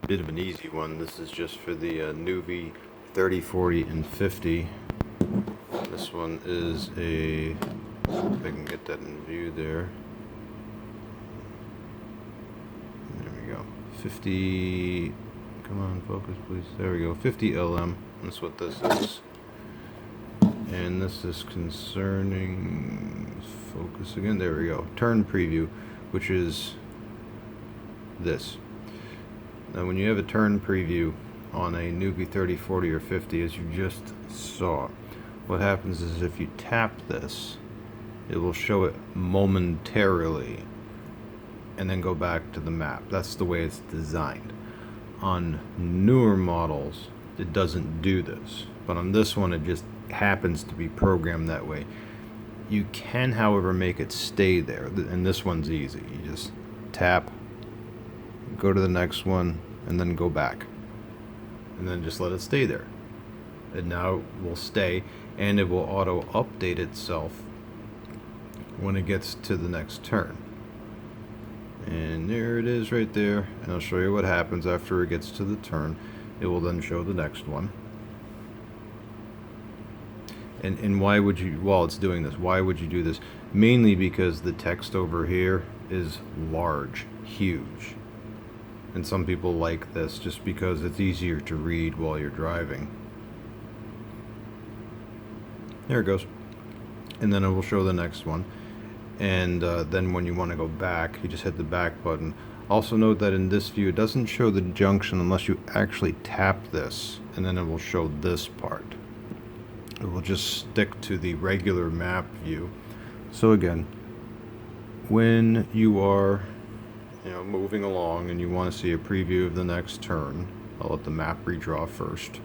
bit of an easy one. This is just for the nuvi 30, 40, and 50. This one is a, if I can get that in view there. There we go. 50, come on, focus please. There we go, 50 LM. That's what this is. And this is concerning, focus again, there we go. Turn preview, which is this. Now when you have a turn preview on a nuvi 30, 40, or 50, as you just saw, what happens is if you tap this, it will show it momentarily and then go back to the map. That's the way it's designed. On newer models, it doesn't do this, but on this one it just happens to be programmed that way. You can, however, make it stay there, and this one's easy. You just tap, go to the next one, and then go back, and then just let it stay there. And now it will stay, and it will auto update itself when it gets to the next turn. And there it is right there, and I'll show you what happens after it gets to the turn. It will then show the next one. And why would you, while it's doing this, why would you do this? Mainly because the text over here is large, huge. And some people like this just because it's easier to read while you're driving. There it goes. And then it will show the next one. And then when you want to go back, you just hit the back button. Also note that in this view, it doesn't show the junction unless you actually tap this, and then it will show this part. It will just stick to the regular map view. So again, when you are moving along and you want to see a preview of the next turn, I'll let the map redraw first.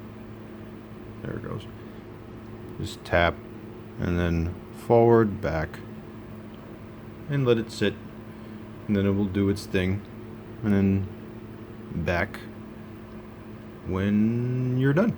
There it goes. Just tap and then forward, back, and let it sit, and then it will do its thing, and then back when you're done.